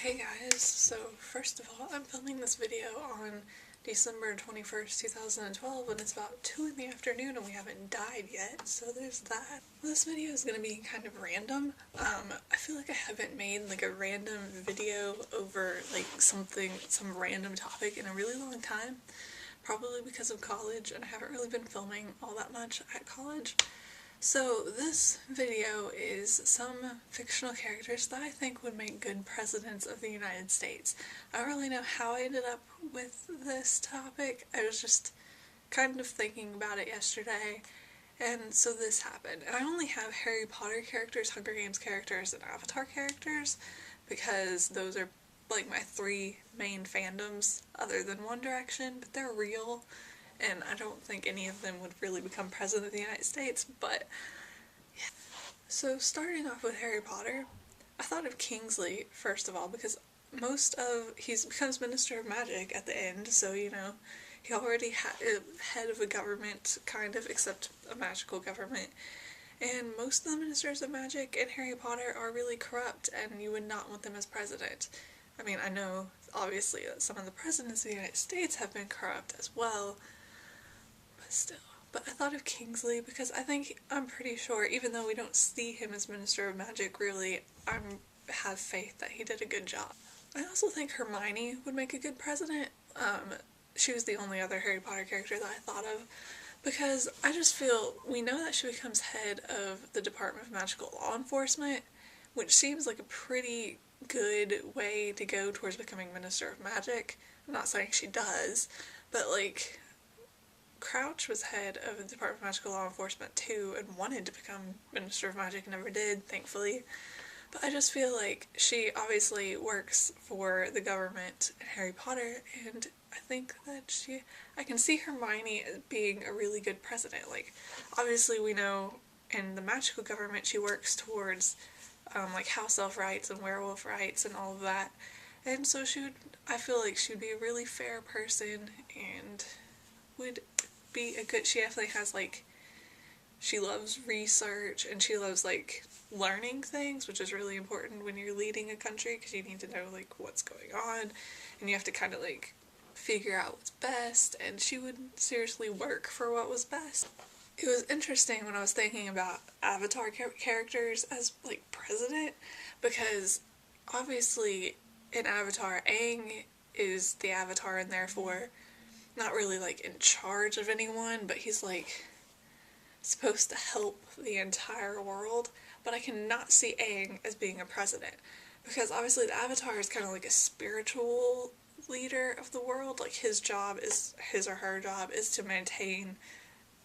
Hey guys, so first of all, I'm filming this video on December 21st, 2012 and it's about 2 in the afternoon and we haven't died yet, so there's that. This video is going to be kind of random. I feel like I haven't made like a random video over like some random topic in a really long time, probably because of college, and I haven't really been filming all that much at college. So this video is some fictional characters that I think would make good presidents of the United States. I don't really know how I ended up with this topic. I was just kind of thinking about it yesterday, and so this happened. And I only have Harry Potter characters, Hunger Games characters, and Avatar characters because those are like my three main fandoms other than One Direction, but they're real. And I don't think any of them would really become president of the United States, but yeah. So starting off with Harry Potter, I thought of Kingsley first of all because he becomes Minister of Magic at the end, so you know, he already had a head of a government, kind of, except a magical government. And most of the Ministers of Magic in Harry Potter are really corrupt, and you would not want them as president. I mean, I know, obviously, that some of the presidents of the United States have been corrupt as well, still. But I thought of Kingsley because I'm pretty sure, even though we don't see him as Minister of Magic really, I have faith that he did a good job. I also think Hermione would make a good president. She was the only other Harry Potter character that I thought of because I just feel, we know that she becomes head of the Department of Magical Law Enforcement, which seems like a pretty good way to go towards becoming Minister of Magic. I'm not saying she does, but like, Crouch was head of the Department of Magical Law Enforcement too and wanted to become Minister of Magic, never did, thankfully. But I just feel like she obviously works for the government in Harry Potter, and I think that I can see Hermione as being a really good president. Like, obviously we know in the magical government she works towards like house elf rights and werewolf rights and all of that. And so I feel like she would be a really fair person and would be a good, she definitely has like, she loves research and she loves like learning things, which is really important when you're leading a country because you need to know like what's going on and you have to kind of like figure out what's best, and she would seriously work for what was best. It was interesting when I was thinking about Avatar characters as like president, because obviously in Avatar Aang is the Avatar and therefore not really like in charge of anyone, but he's like supposed to help the entire world. But I cannot see Aang as being a president because obviously the Avatar is kind of like a spiritual leader of the world. Like his or her job is to maintain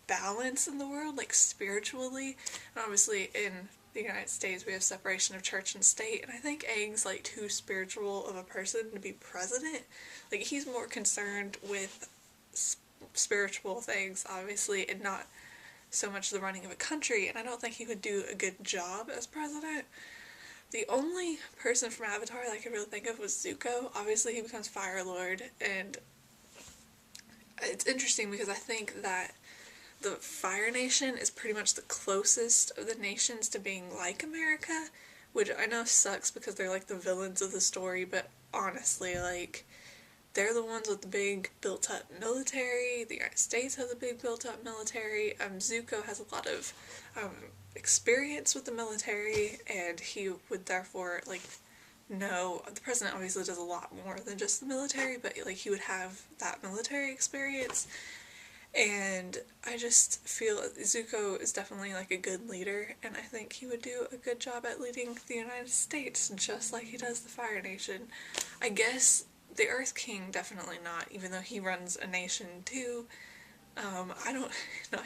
balance in the world, like spiritually. And obviously in the United States we have separation of church and state, and I think Aang's like too spiritual of a person to be president. Like he's more concerned with spiritual things, obviously, and not so much the running of a country, and I don't think he would do a good job as president. The only person from Avatar that I could really think of was Zuko. Obviously he becomes Fire Lord, and it's interesting because I think that the Fire Nation is pretty much the closest of the nations to being like America, which I know sucks because they're like the villains of the story, but honestly, like, they're the ones with the big built-up military. The United States has a big built-up military. Zuko has a lot of experience with the military, and he would therefore, like, know, the president obviously does a lot more than just the military, but, like, he would have that military experience. And I just feel Zuko is definitely like a good leader, and I think he would do a good job at leading the United States, just like he does the Fire Nation. I guess the Earth King, definitely not, even though he runs a nation too. I don't know,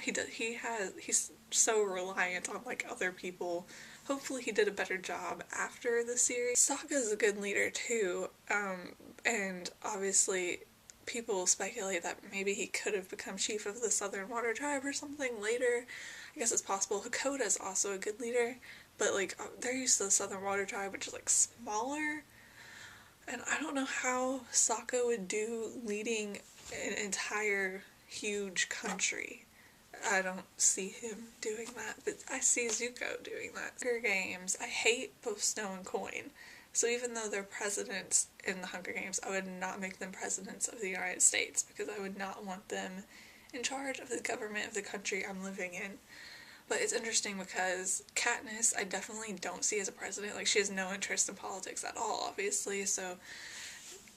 he's so reliant on like other people. Hopefully he did a better job after the series. Sokka's a good leader too, and obviously people speculate that maybe he could have become chief of the Southern Water Tribe or something later. I guess it's possible. Hakoda's also a good leader, but like they're used to the Southern Water Tribe, which is like smaller. And I don't know how Sokka would do leading an entire huge country. I don't see him doing that, but I see Zuko doing that. Hunger Games, I hate both Snow and Coin So even though they're presidents in the Hunger Games, I would not make them presidents of the United States, because I would not want them in charge of the government of the country I'm living in. But it's interesting because Katniss, I definitely don't see as a president. Like, she has no interest in politics at all, obviously, so...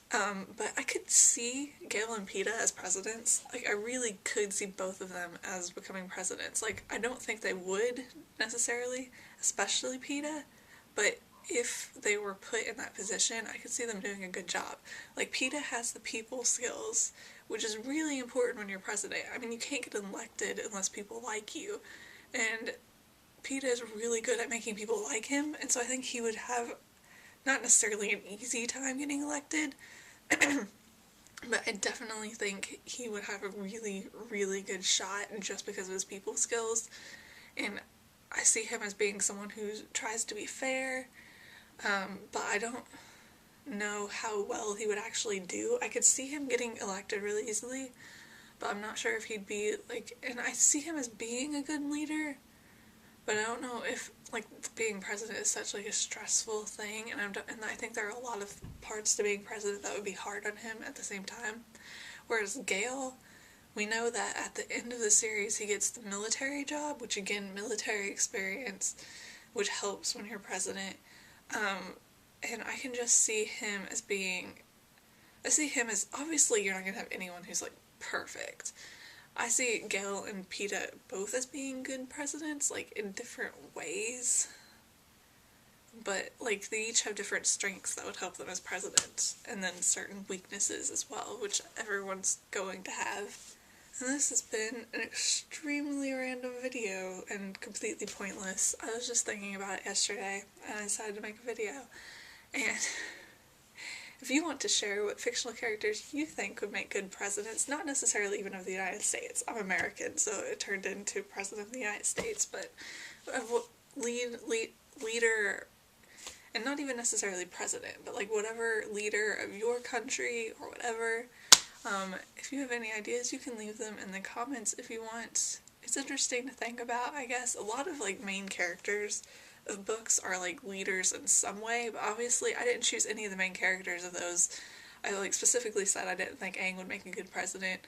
but I could see Gale and Peeta as presidents. Like, I really could see both of them as becoming presidents. Like, I don't think they would, necessarily, especially Peeta, but if they were put in that position, I could see them doing a good job. Like, Peeta has the people skills, which is really important when you're president. I mean, you can't get elected unless people like you. And Peeta is really good at making people like him, and so I think he would have not necessarily an easy time getting elected, but I definitely think he would have a really, really good shot just because of his people skills. And I see him as being someone who tries to be fair, but I don't know how well he would actually do. I could see him getting elected really easily, but I'm not sure if he'd be, like, and I see him as being a good leader, but I don't know if, like, being president is such, like, a stressful thing, and I think there are a lot of parts to being president that would be hard on him at the same time. Whereas Gale, we know that at the end of the series he gets the military job, which, again, military experience, which helps when you're president, and I can just see him as being, I see him as, obviously you're not going to have anyone who's, like, perfect. I see Gale and Peeta both as being good presidents, like, in different ways, but, like, they each have different strengths that would help them as presidents, and then certain weaknesses as well, which everyone's going to have. And this has been an extremely random video and completely pointless. I was just thinking about it yesterday, and I decided to make a video, and if you want to share what fictional characters you think would make good presidents, not necessarily even of the United States, I'm American, so it turned into President of the United States, but leader, and not even necessarily president, but like whatever leader of your country or whatever, if you have any ideas, you can leave them in the comments if you want. It's interesting to think about, I guess. A lot of, like, main characters of books are, like, leaders in some way, but obviously I didn't choose any of the main characters of those. I, like, specifically said I didn't think Aang would make a good president.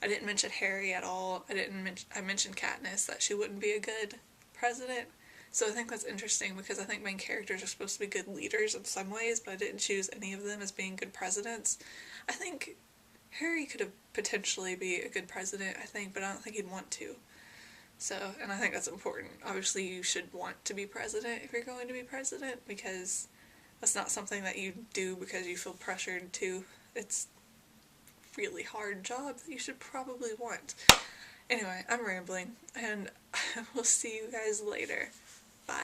I didn't mention Harry at all. I mentioned Katniss, that she wouldn't be a good president. So I think that's interesting because I think main characters are supposed to be good leaders in some ways, but I didn't choose any of them as being good presidents. I think Harry could have potentially be a good president, I think, but I don't think he'd want to. So, and I think that's important. Obviously you should want to be president if you're going to be president, because that's not something that you do because you feel pressured to. It's a really hard job that you should probably want. Anyway, I'm rambling, and I will see you guys later.